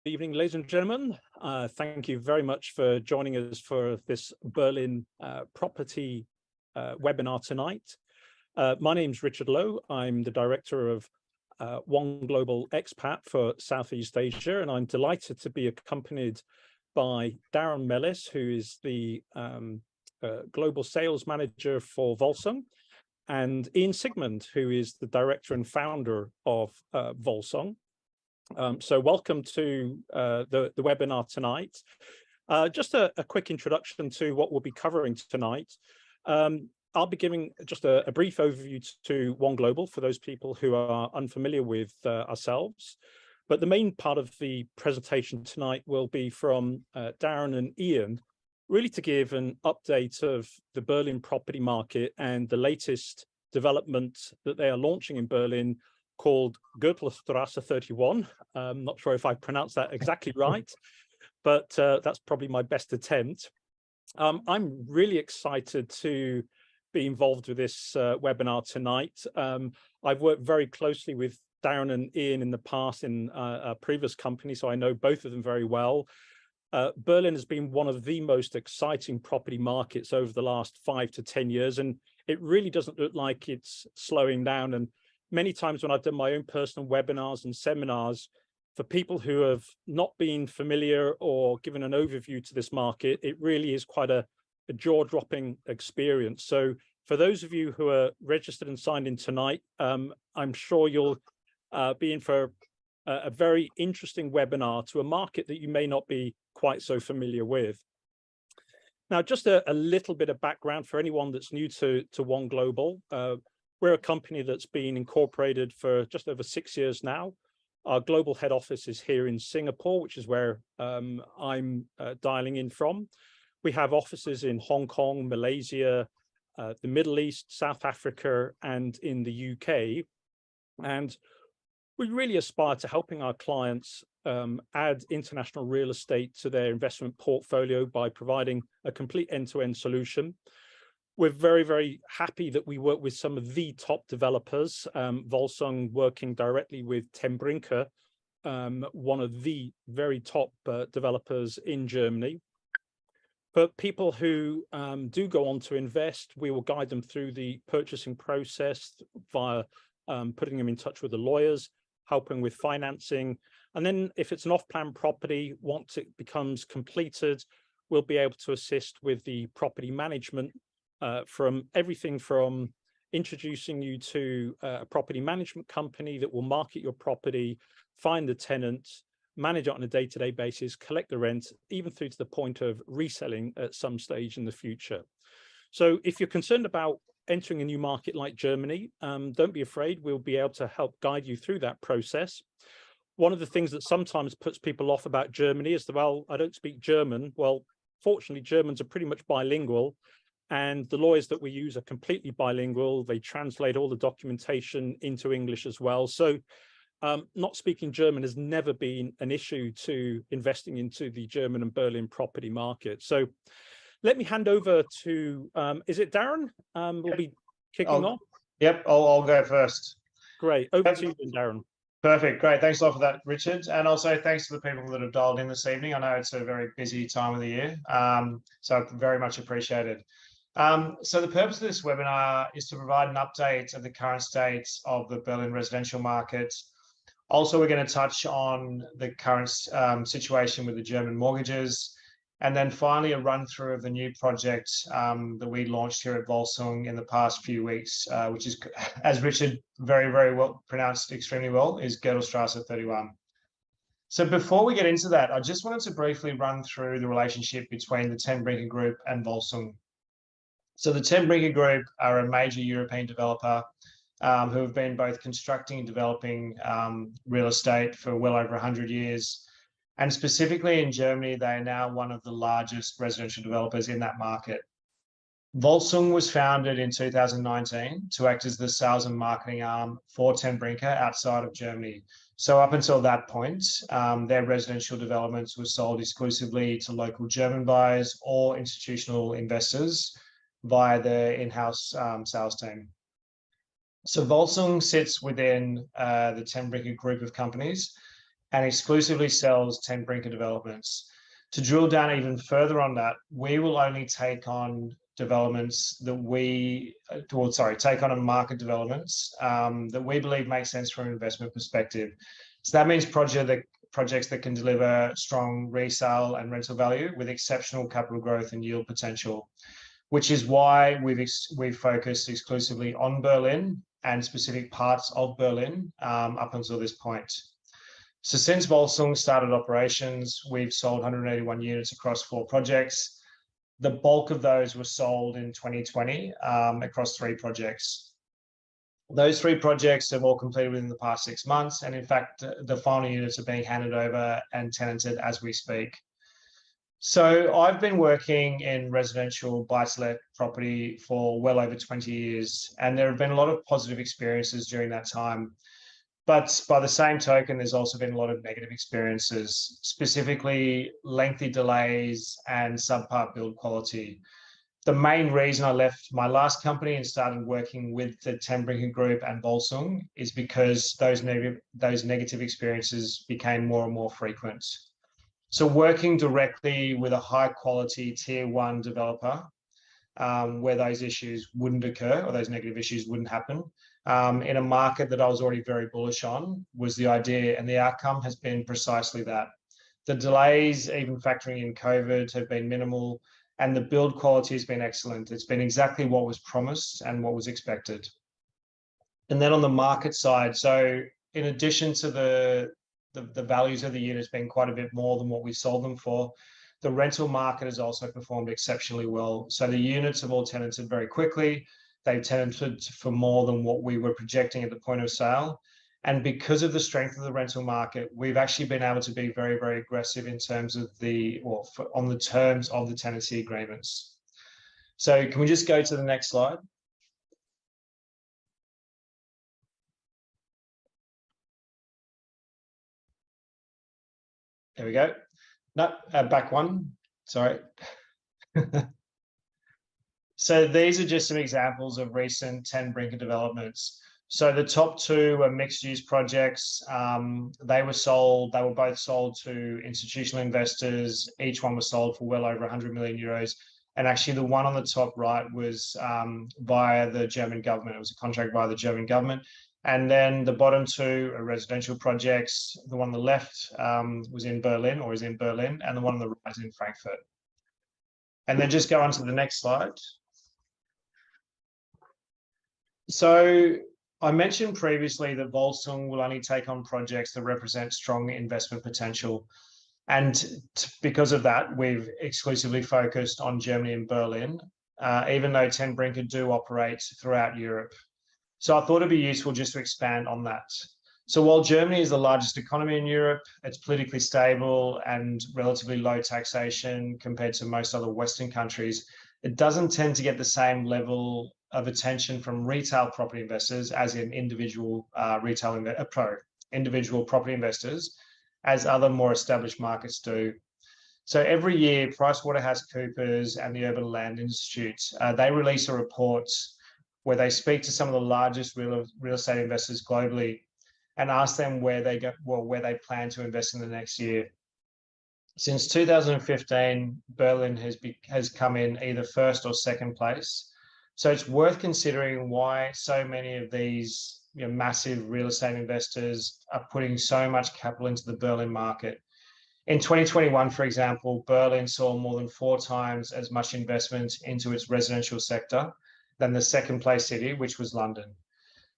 Evening, ladies and gentlemen. Thank you very much for joining us for this Berlin property webinar tonight. My name's Richard Lowe. I'm the director of One Global Expat for Southeast Asia, and I'm delighted to be accompanied by Darren Mellis, who is the global sales manager for Volsung, and Ian Sigmund, who is the director and founder of Volsung. So welcome to the webinar tonight. Just a quick introduction to what we'll be covering tonight. I'll be giving just a brief overview to One Global for those people who are unfamiliar with ourselves. But the main part of the presentation tonight will be from Darren and Ian, really to give an update of the Berlin property market and the latest development that they are launching in Berlin, called Goethestrasse 31. I'm not sure if I pronounced that exactly right, but that's probably my best attempt. I'm really excited to be involved with this webinar tonight. I've worked very closely with Darren and Ian in the past in a previous company, so I know both of them very well. Berlin has been one of the most exciting property markets over the last 5 to 10 years, and it really doesn't look like it's slowing down. And many times when I've done my own personal webinars and seminars, for people who have not been familiar or given an overview to this market, it really is quite a jaw-dropping experience. So for those of you who are registered and signed in tonight, I'm sure you'll be in for a very interesting webinar to a market that you may not be quite so familiar with. Now, just a little bit of background for anyone that's new to One Global. We're a company that's been incorporated for just over 6 years now. Our global head office is here in Singapore, which is where I'm dialing in from. We have offices in Hong Kong, Malaysia, the Middle East, South Africa, and in the UK. And we really aspire to helping our clients add international real estate to their investment portfolio by providing a complete end-to-end solution. We're very, very happy that we work with some of the top developers, Volsung working directly with Ten Brinke, one of the very top developers in Germany. For people who do go on to invest, we will guide them through the purchasing process via putting them in touch with the lawyers, helping with financing. And then if it's an off-plan property, once it becomes completed, we'll be able to assist with the property management, from everything from introducing you to a property management company that will market your property, find the tenants, manage it on a day-to-day basis, collect the rent, even through to the point of reselling at some stage in the future. So if you're concerned about entering a new market like Germany, don't be afraid. We'll be able to help guide you through that process. One of the things that sometimes puts people off about Germany is that, well, I don't speak German. Well, fortunately, Germans are pretty much bilingual, and the lawyers that we use are completely bilingual. They translate all the documentation into English as well. So not speaking German has never been an issue to investing into the German and Berlin property market. So let me hand over to, is it Darren? We'll be kicking off. Yep, I'll go first. Great, over to you, Darren. Perfect, great. Thanks a lot for that, Richard. And also thanks to the people that have dialed in this evening. I know it's a very busy time of the year, so very much appreciated. So the purpose of this webinar is to provide an update of the current state of the Berlin residential market. Also, we're going to touch on the current situation with the German mortgages. And then finally, a run through of the new project that we launched here at Volsung in the past few weeks, which is, as Richard very, very well pronounced extremely well, is Goethestrasse 31. So before we get into that, I just wanted to briefly run through the relationship between the Ten Brinke Group and Volsung. So the Ten Brinke Group are a major European developer who have been both constructing and developing real estate for well over 100 years. And specifically in Germany, they are now one of the largest residential developers in that market. Volsung was founded in 2019 to act as the sales and marketing arm for Ten Brinke outside of Germany. So up until that point, their residential developments were sold exclusively to local German buyers or institutional investors via the in-house sales team. So Volsung sits within the Ten Brinke group of companies, and exclusively sells Ten Brinke developments. To drill down even further on that, we will only take on developments that take on market developments that we believe make sense from an investment perspective. So that means projects that can deliver strong resale and rental value with exceptional capital growth and yield potential, which is why we've focused exclusively on Berlin and specific parts of Berlin up until this point. So since Volsung started operations, we've sold 181 units across 4 projects. The bulk of those were sold in 2020 across 3 projects. Those 3 projects have all completed within the past 6 months. And in fact, the final units are being handed over and tenanted as we speak. So I've been working in residential buy-to-let property for well over 20 years, and there have been a lot of positive experiences during that time. But by the same token, there's also been a lot of negative experiences, specifically lengthy delays and subpar build quality. The main reason I left my last company and started working with the Ten Brinke Group and Volsung is because those negative experiences became more and more frequent. So working directly with a high quality tier 1 developer where those issues wouldn't occur or those negative issues wouldn't happen in a market that I was already very bullish on was the idea, and the outcome has been precisely that. The delays, even factoring in COVID, have been minimal, and the build quality has been excellent. It's been exactly what was promised and what was expected. And then on the market side, so in addition to the values of the units being quite a bit more than what we sold them for, the rental market has also performed exceptionally well. So the units have all tenanted very quickly. They've tenanted for more than what we were projecting at the point of sale. And because of the strength of the rental market, we've actually been able to be very, very aggressive in terms of on the terms of the tenancy agreements. So can we just go to the next slide? There we go. No, back one, sorry. So these are just some examples of recent Ten Brinke developments. So the top 2 are mixed-use projects. They were both sold to institutional investors. Each one was sold for well over 100 million euros. And actually the one on the top right was via the German government. It was a contract via the German government. And then the bottom 2 are residential projects. The one on the left was in Berlin, or is in Berlin, and the one on the right is in Frankfurt. And then just go on to the next slide. So I mentioned previously that Volsung will only take on projects that represent strong investment potential. And because of that, we've exclusively focused on Germany and Berlin, even though Ten Brinke do operate throughout Europe. So I thought it'd be useful just to expand on that. So while Germany is the largest economy in Europe, it's politically stable and relatively low taxation compared to most other Western countries, it doesn't tend to get the same level of attention from retail property investors as in individual property investors as other more established markets do. So every year, PricewaterhouseCoopers and the Urban Land Institute, they release a report where they speak to some of the largest real estate investors globally and ask them where they plan to invest in the next year. Since 2015, Berlin has come in either first or second place. So it's worth considering why so many of these massive real estate investors are putting so much capital into the Berlin market. In 2021, for example, Berlin saw more than 4 times as much investment into its residential sector than the second place city, which was London.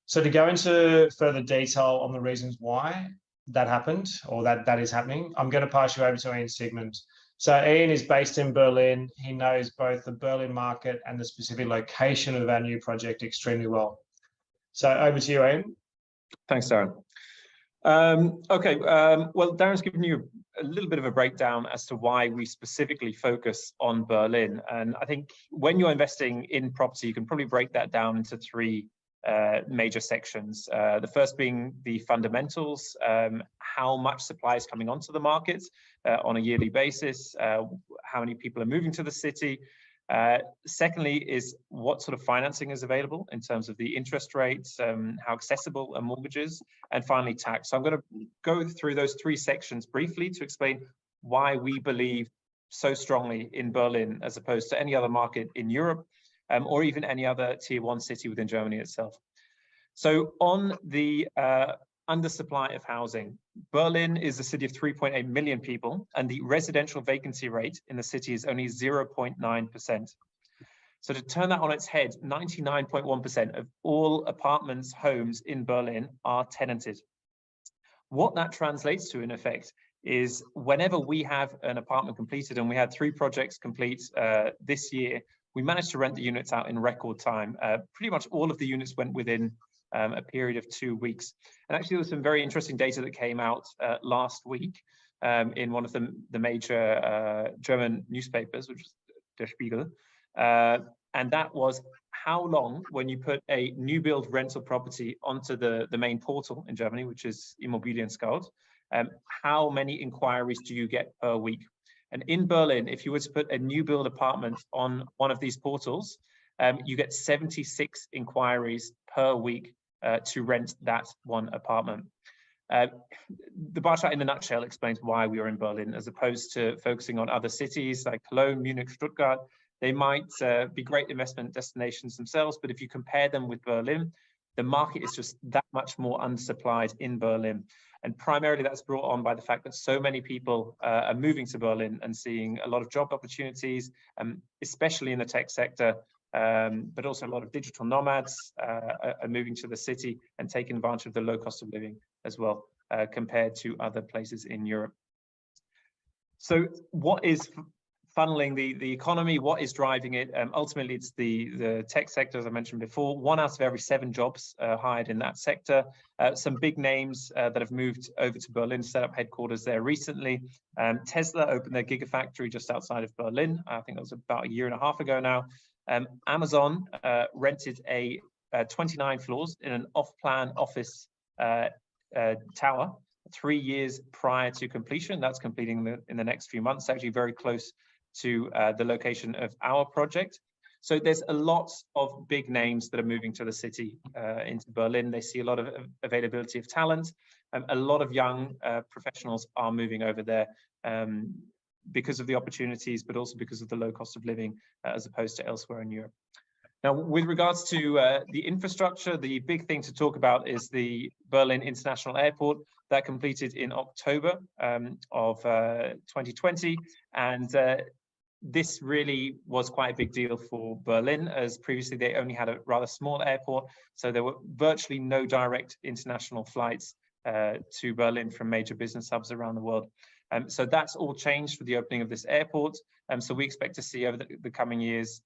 So to go into further detail on the reasons why that happened or that is happening, I'm going to pass you over to Ian Sigmund. So Ian is based in Berlin. He knows both the Berlin market and the specific location of our new project extremely well. So over to you, Ian. Thanks, Darren. Well, Darren's given you a little bit of a breakdown as to why we specifically focus on Berlin. And I think when you're investing in property, you can probably break that down into 3 major sections. The first being the fundamentals, how much supply is coming onto the market on a yearly basis, how many people are moving to the city, Secondly is what sort of financing is available in terms of the interest rates, how accessible are mortgages, and finally tax. So I'm going to go through those three sections briefly to explain why we believe so strongly in Berlin as opposed to any other market in Europe, or even any other tier 1 city within Germany itself. So on the undersupply of housing, Berlin is a city of 3.8 million people, and the residential vacancy rate in the city is only 0.9%. So to turn that on its head, 99.1% of all apartments, homes in Berlin are tenanted. What that translates to, in effect, is whenever we have an apartment completed, and we had 3 projects complete this year, we managed to rent the units out in record time. Pretty much all of the units went within a period of 2 weeks. And actually, there was some very interesting data that came out last week in one of the major German newspapers, which is Der Spiegel. And that was how long, when you put a new build rental property onto the main portal in Germany, which is Immobilien Scout, how many inquiries do you get per week? And in Berlin, if you were to put a new build apartment on one of these portals, you get 76 inquiries per week to rent that one apartment. The bar chart in a nutshell explains why we are in Berlin, as opposed to focusing on other cities like Cologne, Munich, Stuttgart. They might be great investment destinations themselves, but if you compare them with Berlin, the market is just that much more undersupplied in Berlin. And primarily that's brought on by the fact that so many people are moving to Berlin and seeing a lot of job opportunities, especially in the tech sector, but also a lot of digital nomads are moving to the city and taking advantage of the low cost of living as well, compared to other places in Europe. So what is funneling the economy? What is driving it? Ultimately, it's the tech sector, as I mentioned before. 1 out of every 7 jobs hired in that sector. Some big names that have moved over to Berlin, set up headquarters there recently. Tesla opened their gigafactory just outside of Berlin. I think that was about 1.5 years ago now. Amazon rented 29 floors in an off-plan office tower 3 years prior to completion. That's completing in the next few months, actually very close to the location of our project. So there's a lot of big names that are moving to the city, into Berlin. They see a lot of availability of talent. A lot of young professionals are moving over there because of the opportunities, but also because of the low cost of living as opposed to elsewhere in Europe. Now, with regards to the infrastructure, the big thing to talk about is the Berlin International Airport that completed in October of 2020. And this really was quite a big deal for Berlin, as previously they only had a rather small airport. So there were virtually no direct international flights to Berlin from major business hubs around the world. So that's all changed for the opening of this airport. So we expect to see over the coming years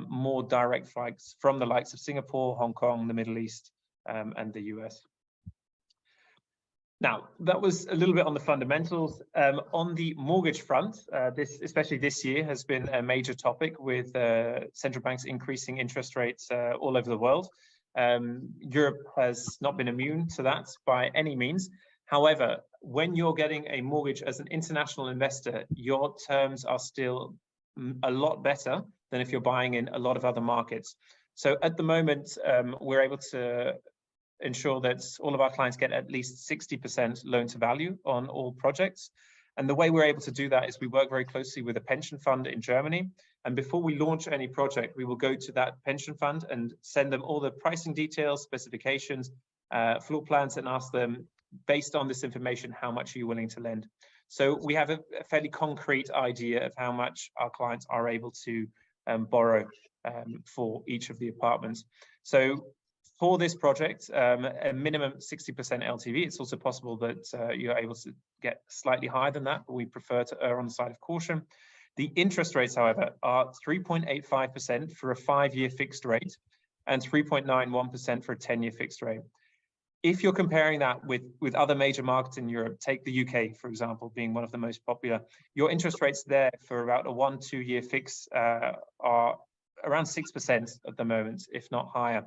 more direct flights from the likes of Singapore, Hong Kong, the Middle East, and the US. Now, that was a little bit on the fundamentals. On the mortgage front, especially this year, has been a major topic with central banks increasing interest rates all over the world. Europe has not been immune to that by any means. However, when you're getting a mortgage as an international investor, your terms are still a lot better than if you're buying in a lot of other markets. So at the moment, we're able to ensure that all of our clients get at least 60% loan to value on all projects. And the way we're able to do that is we work very closely with a pension fund in Germany. And before we launch any project, we will go to that pension fund and send them all the pricing details, specifications, floor plans, and ask them, based on this information, how much are you willing to lend? So we have a fairly concrete idea of how much our clients are able to borrow for each of the apartments. So for this project, a minimum 60% LTV. It's also possible that you're able to get slightly higher than that, but we prefer to err on the side of caution. The interest rates, however, are 3.85% for a 5-year fixed rate and 3.91% for a 10-year fixed rate. If you're comparing that with other major markets in Europe, take the UK, for example, being one of the most popular, your interest rates there for about a 1-2 year fix are around 6% at the moment, if not higher.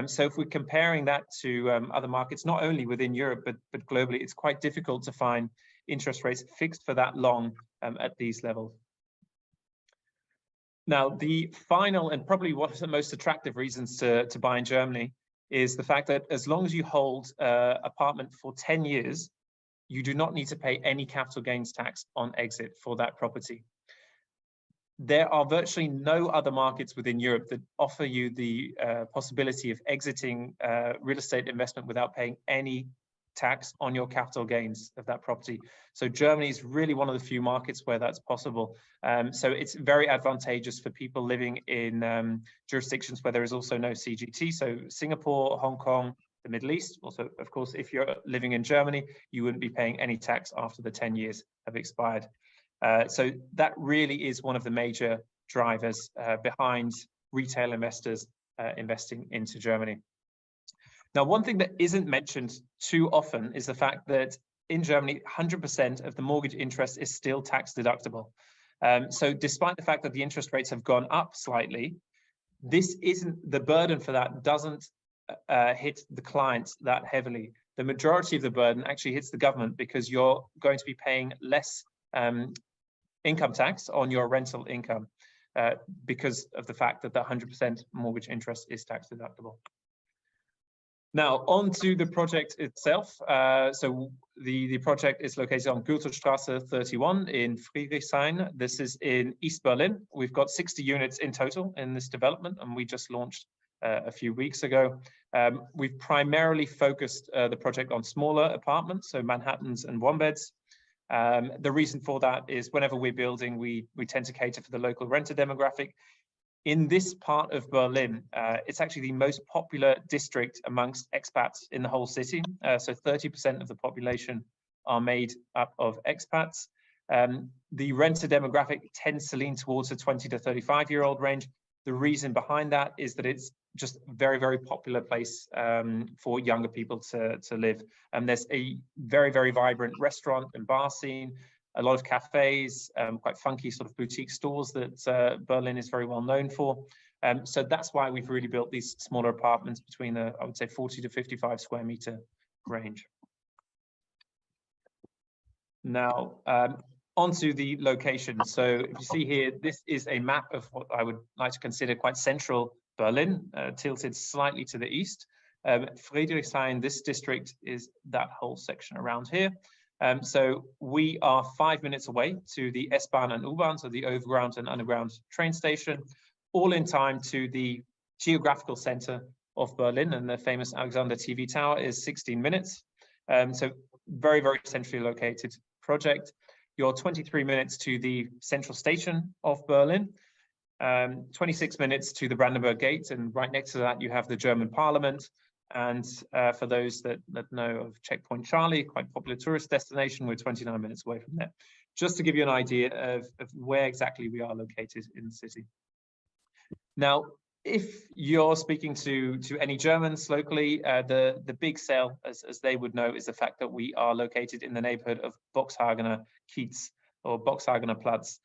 So if we're comparing that to other markets, not only within Europe, but globally, it's quite difficult to find interest rates fixed for that long at these levels. Now, the final and probably one of the most attractive reasons to buy in Germany is the fact that as long as you hold an apartment for 10 years, you do not need to pay any capital gains tax on exit for that property. There are virtually no other markets within Europe that offer you the possibility of exiting real estate investment without paying any tax on your capital gains of that property. So Germany is really one of the few markets where that's possible. So it's very advantageous for people living in jurisdictions where there is also no CGT. So Singapore, Hong Kong, the Middle East. Also, of course, if you're living in Germany, you wouldn't be paying any tax after the 10 years have expired. So that really is one of the major drivers behind retail investors investing into Germany. Now, one thing that isn't mentioned too often is the fact that in Germany, 100% of the mortgage interest is still tax deductible. So despite the fact that the interest rates have gone up slightly, this isn't the burden for that doesn't hit the clients that heavily. The majority of the burden actually hits the government because you're going to be paying less income tax on your rental income because of the fact that the 100% mortgage interest is tax deductible. Now, on to the project itself. So the project is located on Goethestraße 31 in Friedrichshain. This is in East Berlin. We've got 60 units in total in this development, and we just launched a few weeks ago. We've primarily focused the project on smaller apartments, so Manhattans and one beds. The reason for that is whenever we're building, we tend to cater for the local renter demographic. In this part of Berlin, it's actually the most popular district amongst expats in the whole city. So 30% of the population are made up of expats. The renter demographic tends to lean towards a 20 to 35-year-old range. The reason behind that is that it's just a very, very popular place for younger people to live. And there's a very, very vibrant restaurant and bar scene, a lot of cafes, quite funky sort of boutique stores that Berlin is very well known for. So that's why we've really built these smaller apartments between the, I would say, 40 to 55 square meter range. Now, onto the location. So if you see here, this is a map of what I would like to consider quite central Berlin, tilted slightly to the east. Friedrichshain, this district, is that whole section around here. So we are 5 minutes away to the S-Bahn and U-Bahn, so the overground and underground train station, all in time to the geographical center of Berlin, and the famous Alexander TV Tower is 16 minutes. So very, very centrally located project. You're 23 minutes to the central station of Berlin, 26 minutes to the Brandenburg Gate, and right next to that you have the German Parliament. And for those that know of Checkpoint Charlie, quite popular tourist destination, we're 29 minutes away from there. Just to give you an idea of where exactly we are located in the city. Now, if you're speaking to any Germans locally, the big sell, as they would know, is the fact that we are located in the neighborhood of Boxhagener Kiez or Boxhagener Platz.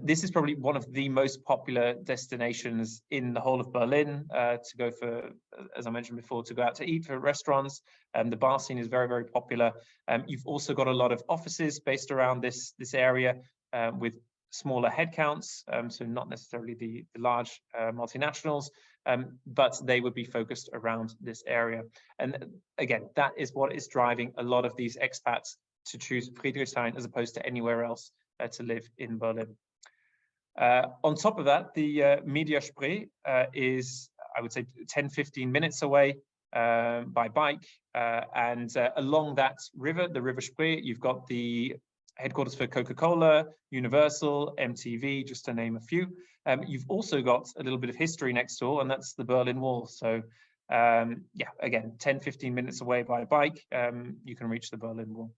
This is probably one of the most popular destinations in the whole of Berlin to go for, as I mentioned before, to go out to eat for restaurants. The bar scene is very, very popular. You've also got a lot of offices based around this area with smaller headcounts, so not necessarily the large multinationals, but they would be focused around this area. And again, that is what is driving a lot of these expats to choose Friedrichshain as opposed to anywhere else to live in Berlin. On top of that, the Media Spree is, I would say, 10-15 minutes away by bike. And along that river, the River Spree, you've got the headquarters for Coca-Cola, Universal, MTV, just to name a few. You've also got a little bit of history next door, and that's the Berlin Wall. So yeah, again, 10-15 minutes away by bike, you can reach the Berlin Wall.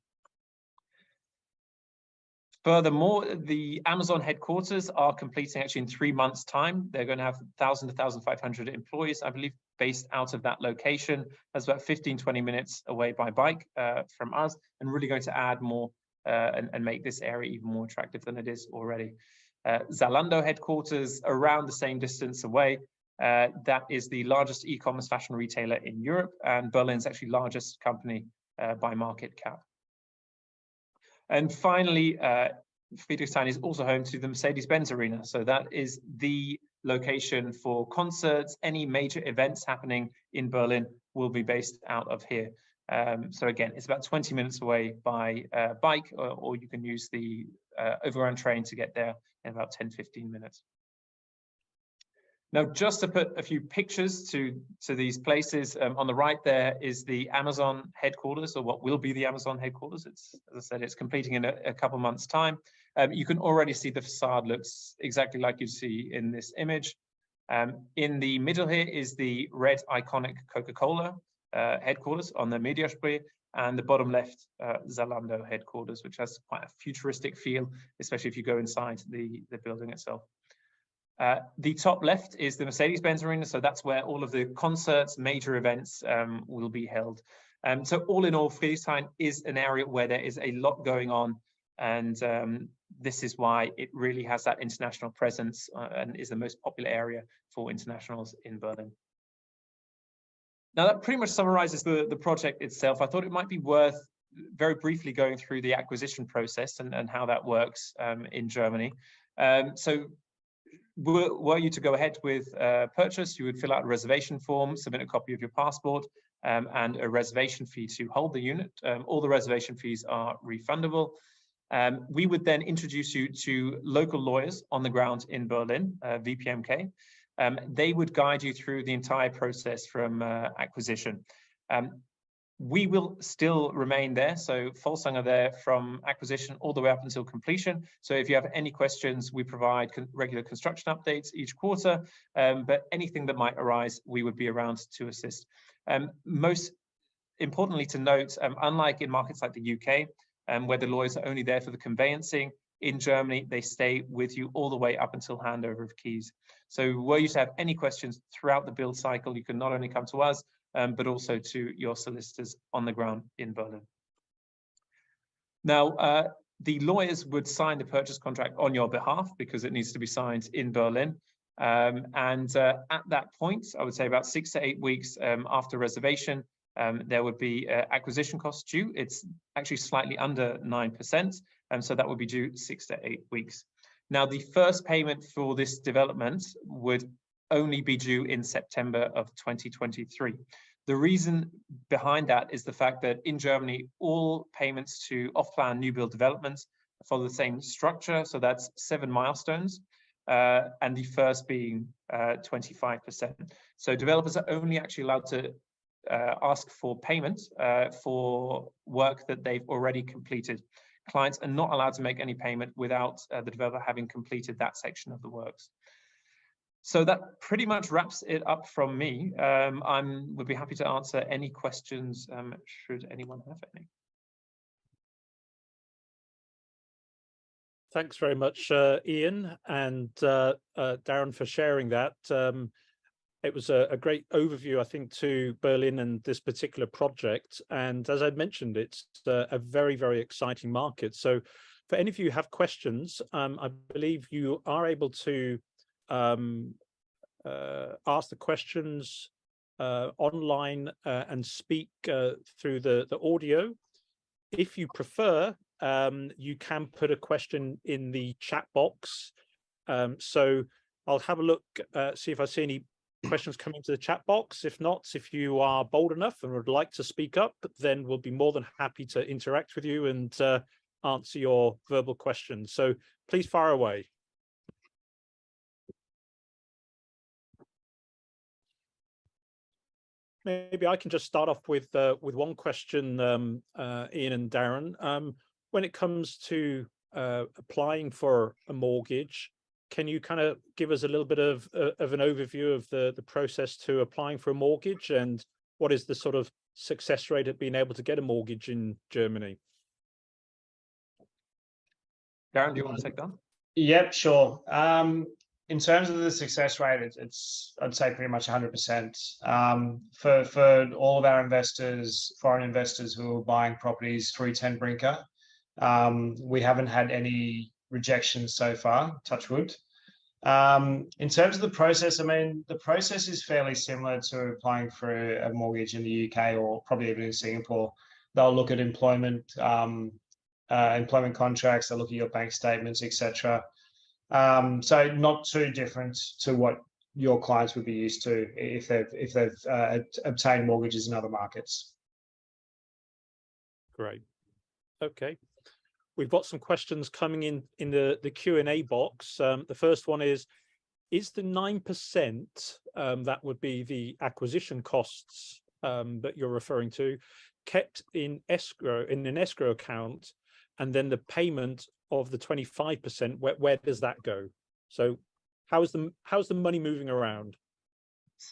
Furthermore, the Amazon headquarters are completing actually in 3 months' time. They're going to have 1,000 to 1,500 employees, I believe, based out of that location. That's about 15-20 minutes away by bike from us, and really going to add more and make this area even more attractive than it is already. Zalando headquarters around the same distance away. That is the largest e-commerce fashion retailer in Europe, and Berlin's actually largest company by market cap. And finally, Friedrichshain is also home to the Mercedes-Benz Arena. So that is the location for concerts. Any major events happening in Berlin will be based out of here. So again, it's about 20 minutes away by bike, or you can use the overground train to get there in about 10-15 minutes. Now, just to put a few pictures to these places, on the right there is the Amazon headquarters, or what will be the Amazon headquarters. It's, as I said, it's completing in a couple months' time. You can already see the facade looks exactly like you see in this image. In the middle here is the red iconic Coca-Cola headquarters on the Mediaspree, and the bottom left, Zalando headquarters, which has quite a futuristic feel, especially if you go inside the building itself. The top left is the Mercedes-Benz Arena, so that's where all of the concerts, major events will be held. So all in all, Friedrichshain is an area where there is a lot going on, and this is why it really has that international presence and is the most popular area for internationals in Berlin. Now that pretty much summarizes the project itself. I thought it might be worth very briefly going through the acquisition process and how that works in Germany. So were you to go ahead with purchase, you would fill out a reservation form, submit a copy of your passport, and a reservation fee to hold the unit. All the reservation fees are refundable. We would then introduce you to local lawyers on the ground in Berlin, VPMK. They would guide you through the entire process from acquisition. We will still remain there. So Volsung are there from acquisition all the way up until completion. So if you have any questions, we provide regular construction updates each quarter, but anything that might arise, we would be around to assist. Most importantly to note, unlike in markets like the UK, where the lawyers are only there for the conveyancing, in Germany, they stay with you all the way up until handover of keys. So were you to have any questions throughout the build cycle, you can not only come to us, but also to your solicitors on the ground in Berlin. Now, the lawyers would sign the purchase contract on your behalf because it needs to be signed in Berlin. At that point, I would say about 6 to 8 weeks after reservation, there would be acquisition costs due. It's actually slightly under 9%, so that would be due 6 to 8 weeks. Now, the first payment for this development would only be due in September of 2023. The reason behind that is the fact that in Germany, all payments to off-plan new build developments follow the same structure. So that's 7 milestones, and the first being 25%. So developers are only actually allowed to ask for payment for work that they've already completed. Clients are not allowed to make any payment without the developer having completed that section of the works. So that pretty much wraps it up from me. Would be happy to answer any questions should anyone have any. Thanks very much, Ian and Darren, for sharing that. It was a great overview, I think, to Berlin and this particular project. And as I mentioned, it's a very, very exciting market. So for any of you who have questions, I believe you are able to ask the questions online and speak through the audio. If you prefer, you can put a question in the chat box. So I'll have a look, see if I see any questions coming into the chat box. If not, if you are bold enough and would like to speak up, then we'll be more than happy to interact with you and answer your verbal questions. So please fire away. Maybe I can just start off with one question, Ian and Darren. When it comes to applying for a mortgage, can you kind of give us a little bit of an overview of the process to applying for a mortgage, and what is the sort of success rate at being able to get a mortgage in Germany? Darren, do you want to take that? Yep, sure. In terms of the success rate, it's I'd say pretty much 100%. For all of our investors, foreign investors who are buying properties through Ten Brinke, we haven't had any rejections so far, touch wood. In terms of the process, I mean, the process is fairly similar to applying for a mortgage in the UK or probably even in Singapore. They'll look at employment employment contracts. They look at your bank statements, etc. So not too different to what your clients would be used to if they've obtained mortgages in other markets. Great. Okay. We've got some questions coming in the Q&A box. The first one is the 9%, that would be the acquisition costs that you're referring to, kept in escrow, in an escrow account, and then the payment of the 25%, where does that go? So how's the money moving around?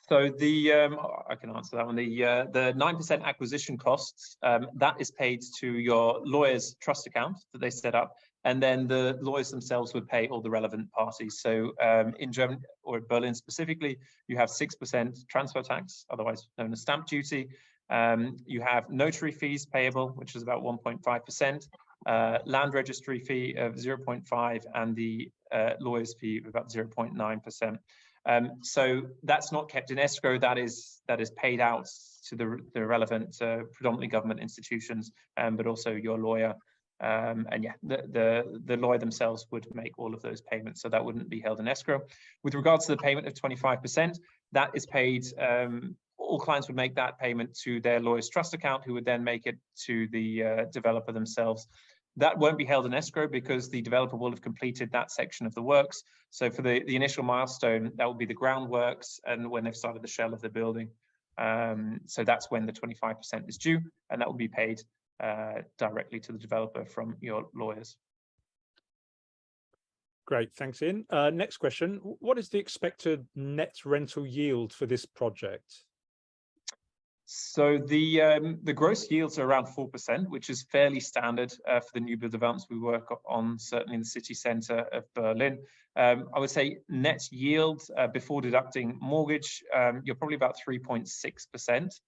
So I can answer that one. The 9% acquisition costs, that is paid to your lawyer's trust account that they set up, and then the lawyers themselves would pay all the relevant parties. So in Germany, or Berlin specifically, you have 6% transfer tax, otherwise known as stamp duty. You have notary fees payable, which is about 1.5%, land registry fee of 0.5%, and the lawyer's fee of about 0.9%. So that's not kept in escrow. That is paid out to the relevant predominantly government institutions, but also your lawyer. And yeah, the lawyer themselves would make all of those payments, so that wouldn't be held in escrow. With regards to the payment of 25%, that is paid. All clients would make that payment to their lawyer's trust account, who would then make it to the developer themselves. That won't be held in escrow because the developer will have completed that section of the works. So for the initial milestone, that will be the groundworks and when they've started the shell of the building. So that's when the 25% is due, and that will be paid directly to the developer from your lawyers. Great, thanks, Ian. Next question. What is the expected net rental yield for this project? So the gross yields are around 4%, which is fairly standard for the new build developments we work on, certainly in the city centre of Berlin. I would say net yield before deducting mortgage, you're probably about 3.6%,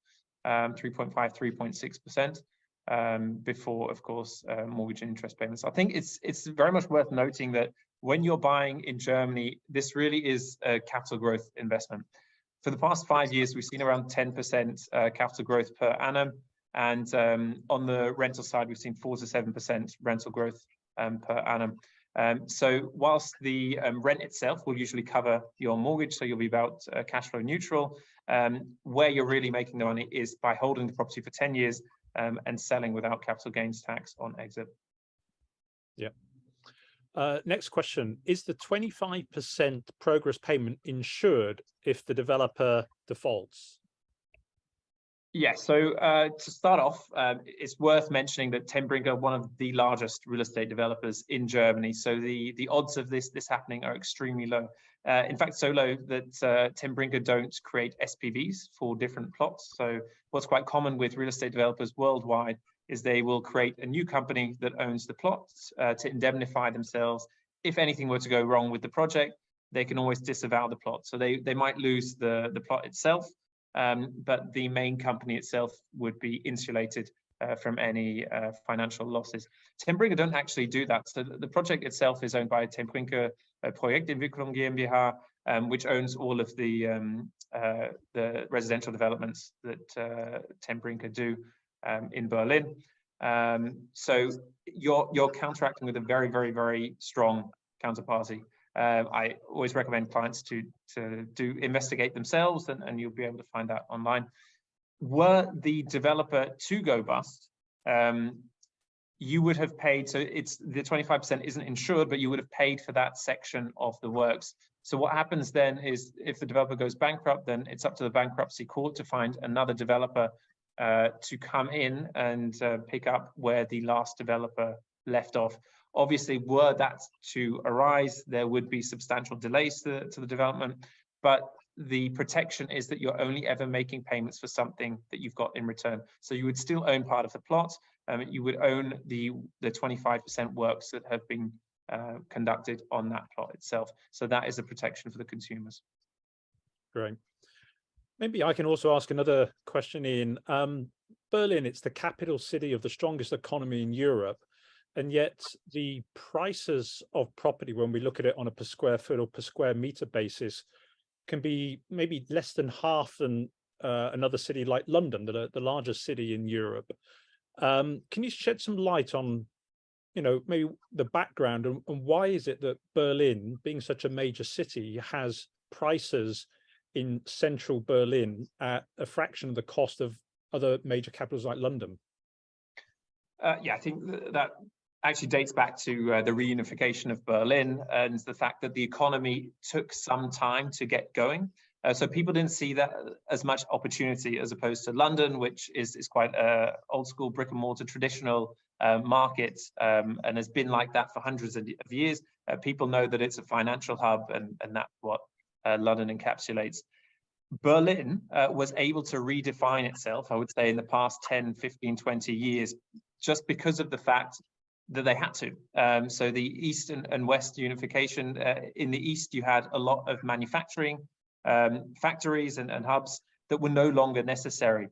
3.5, 3.6%, before, of course, mortgage and interest payments. I think it's very much worth noting that when you're buying in Germany, this really is a capital growth investment. For the past 5 years, we've seen around 10% capital growth per annum. And on the rental side, we've seen 4 to 7% rental growth per annum. So whilst the rent itself will usually cover your mortgage, so you'll be about cash flow neutral, where you're really making the money is by holding the property for 10 years and selling without capital gains tax on exit. Yeah. Next question, is the 25% progress payment insured if the developer defaults? Yeah, so to start off, it's worth mentioning that Ten Brinke are one of the largest real estate developers in Germany. So the odds of this happening are extremely low. In fact, so low that Ten Brinke don't create SPVs for different plots. So what's quite common with real estate developers worldwide is they will create a new company that owns the plots to indemnify themselves. If anything were to go wrong with the project, they can always disavow the plot. So they might lose the plot itself, but the main company itself would be insulated from any financial losses. Ten Brinke don't actually do that. So the project itself is owned by Ten Brinke Projektentwicklung GmbH, which owns all of the residential developments that Ten Brinke do in Berlin. So you're counteracting with a very, very, very strong counterparty. I always recommend clients to investigate themselves, and you'll be able to find that online. Were the developer to go bust, you would have paid, so it's the 25% isn't insured, but you would have paid for that section of the works. So what happens then is if the developer goes bankrupt, then it's up to the bankruptcy court to find another developer to come in and pick up where the last developer left off. Obviously, were that to arise, there would be substantial delays to the development, but the protection is that you're only ever making payments for something that you've got in return. So you would still own part of the plot, you would own the 25% works that have been conducted on that plot itself. So that is a protection for the consumers. Great. Maybe I can also ask another question, Ian. Berlin, it's the capital city of the strongest economy in Europe, and yet the prices of property, when we look at it on a per square foot or per square meter basis, can be maybe less than half than another city like London, the largest city in Europe. Can you shed some light on maybe the background and why is it that Berlin, being such a major city, has prices in central Berlin at a fraction of the cost of other major capitals like London? Yeah, I think that actually dates back to the reunification of Berlin and the fact that the economy took some time to get going. So people didn't see that as much opportunity as opposed to London, which is quite a old school brick and mortar traditional market and has been like that for hundreds of years. People know that it's a financial hub, and that's what London encapsulates. Berlin was able to redefine itself, I would say, in the past 10, 15, 20 years, just because of the fact that they had to. So the East and West unification, in the East, you had a lot of manufacturing factories and hubs that were no longer necessary.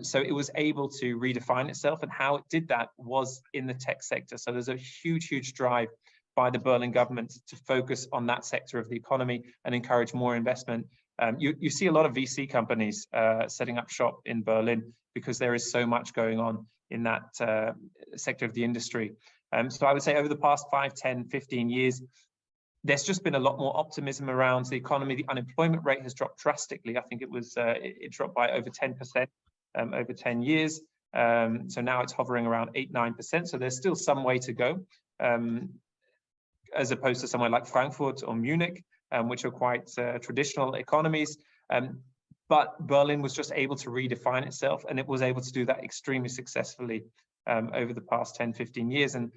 So it was able to redefine itself, and how it did that was in the tech sector. So there's a huge drive by the Berlin government to focus on that sector of the economy and encourage more investment. You see a lot of VC companies setting up shop in Berlin because there is so much going on in that sector of the industry. So I would say over the past 5, 10, 15 years, there's just been a lot more optimism around the economy. The unemployment rate has dropped drastically. I think it dropped by over 10% over 10 years. So now it's hovering around 8, 9%. So there's still some way to go, as opposed to somewhere like Frankfurt or Munich, which are quite traditional economies. But Berlin was just able to redefine itself, and it was able to do that extremely successfully over the past 10, 15 years. And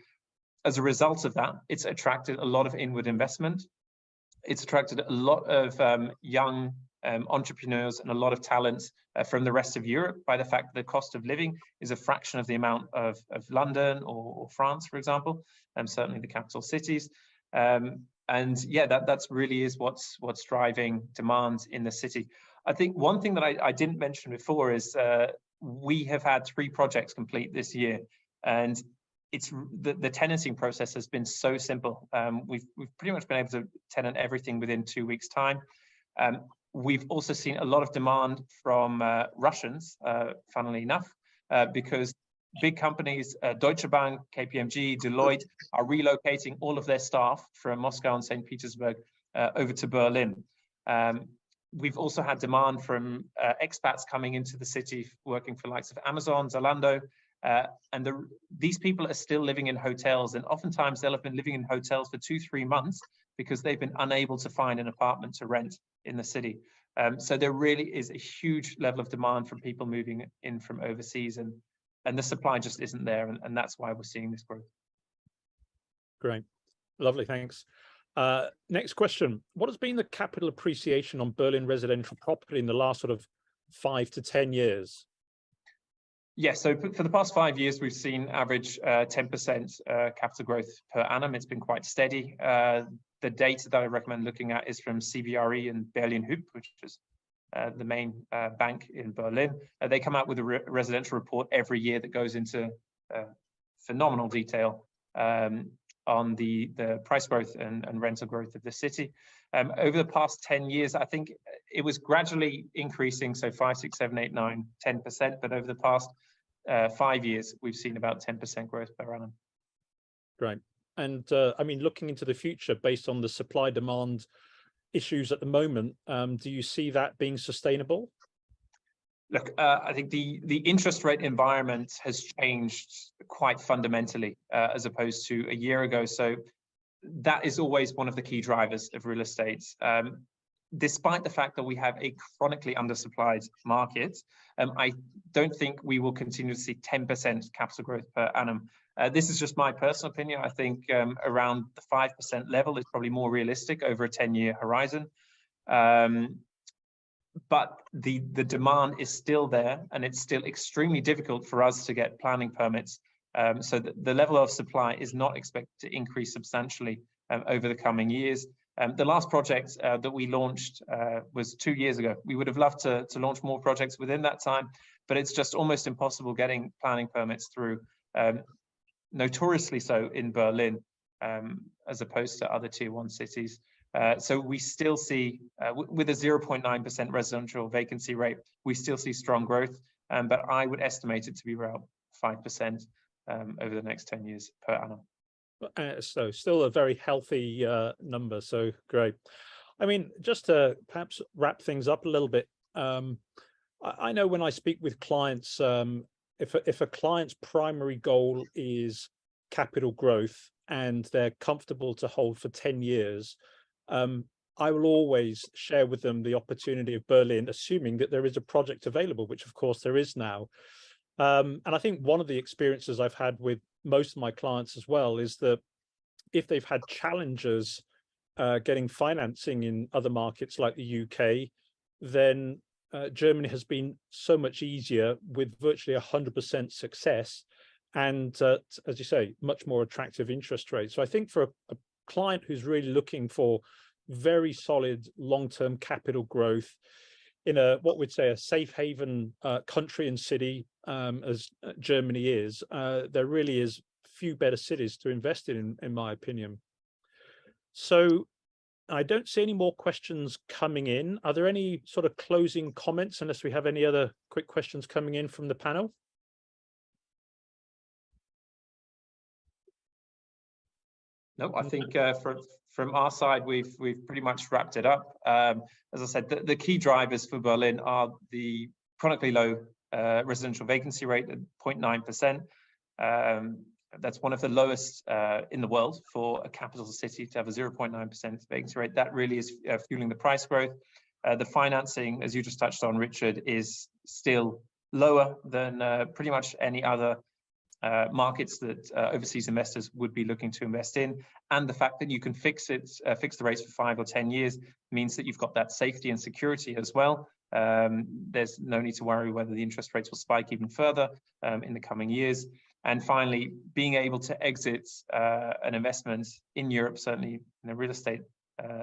as a result of that, it's attracted a lot of inward investment. It's attracted a lot of young entrepreneurs and a lot of talent from the rest of Europe by the fact that the cost of living is a fraction of the amount of London or France, for example, and certainly the capital cities. And yeah, that's really is what's driving demand in the city. I think one thing that I didn't mention before is we have had 3 projects complete this year, and it's the tenanting process has been so simple. We've pretty much been able to tenant everything within 2 weeks' time. We've also seen a lot of demand from Russians, funnily enough, because big companies, Deutsche Bank, KPMG, Deloitte, are relocating all of their staff from Moscow and St. Petersburg over to Berlin. We've also had demand from expats coming into the city, working for the likes of Amazon, Zalando, and these people are still living in hotels, and oftentimes they'll have been living in hotels for 2-3 months because they've been unable to find an apartment to rent in the city. So there really is a huge level of demand from people moving in from overseas, and the supply just isn't there, and that's why we're seeing this growth. Great, lovely, thanks. Next question: what has been the capital appreciation on Berlin residential property in the last sort of 5 to 10 years? Yeah, so for the past 5 years, we've seen average 10% capital growth per annum. It's been quite steady. The data that I recommend looking at is from CBRE and Berlin Hyp, which is the main bank in Berlin. They come out with a residential report every year that goes into phenomenal detail on the price growth and rental growth of the city. Over the past 10 years, I think it was gradually increasing, so 5, 6, 7, 8, 9, 10%, but over the past 5 years, we've seen about 10% growth per annum. Great. And I mean, looking into the future, based on the supply-demand issues at the moment, do you see that being sustainable? Look, I think the interest rate environment has changed quite fundamentally as opposed to a year ago. So that is always one of the key drivers of real estate. Despite the fact that we have a chronically undersupplied market, I don't think we will continue to see 10% capital growth per annum. This is just my personal opinion. I think around the 5% level is probably more realistic over a 10-year horizon. But the demand is still there, and it's still extremely difficult for us to get planning permits. So the level of supply is not expected to increase substantially over the coming years. The last project that we launched was 2 years ago. We would have loved to launch more projects within that time, but it's just almost impossible getting planning permits through, notoriously so in Berlin, as opposed to other tier 1 cities. So we still see, with a 0.9% residential vacancy rate, we still see strong growth, but I would estimate it to be around 5% over the next 10 years per annum. So still a very healthy number. So great. I mean, just to perhaps wrap things up a little bit. I know when I speak with clients, if a client's primary goal is capital growth and they're comfortable to hold for 10 years, I will always share with them the opportunity of Berlin, assuming that there is a project available, which of course there is now. And I think one of the experiences I've had with most of my clients as well is that if they've had challenges getting financing in other markets like the UK, then Germany has been so much easier with virtually 100% success and, as you say, much more attractive interest rates. So I think for a client who's really looking for very solid long-term capital growth in what we'd say a safe haven country and city, as Germany is, there really is few better cities to invest in my opinion. So I don't see any more questions coming in. Are there any sort of closing comments, unless we have any other quick questions coming in from the panel? No, I think from our side, we've pretty much wrapped it up. As I said, the key drivers for Berlin are the chronically low residential vacancy rate at 0.9%. That's one of the lowest in the world for a capital city to have a 0.9% vacancy rate. That really is fueling the price growth. The financing, as you just touched on, Richard, is still lower than pretty much any other markets that overseas investors would be looking to invest in. And the fact that you can fix the rates for 5 or 10 years means that you've got that safety and security as well. There's no need to worry whether the interest rates will spike even further in the coming years. And finally, being able to exit an investment in Europe, certainly in the real estate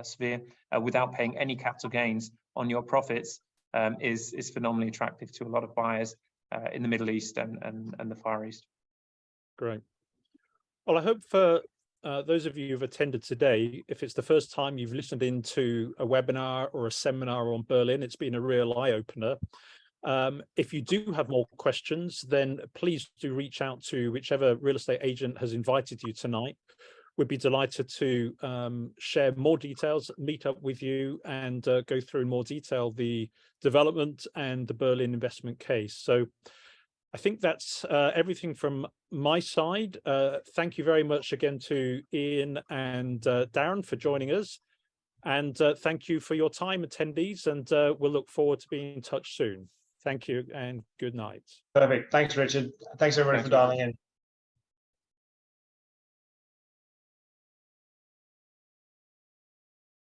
sphere, without paying any capital gains on your profits is phenomenally attractive to a lot of buyers in the Middle East and the Far East. Great. Well, I hope for those of you who've attended today, if it's the first time you've listened into a webinar or a seminar on Berlin, it's been a real eye-opener. If you do have more questions, then please do reach out to whichever real estate agent has invited you tonight. We'd be delighted to share more details, meet up with you and go through in more detail the development and the Berlin investment case. So I think that's everything from my side. Thank you very much again to Ian and Darren for joining us. And thank you for your time, attendees, and we'll look forward to being in touch soon. Thank you and good night. Perfect. Thanks, Richard. Thanks everybody for dialing in.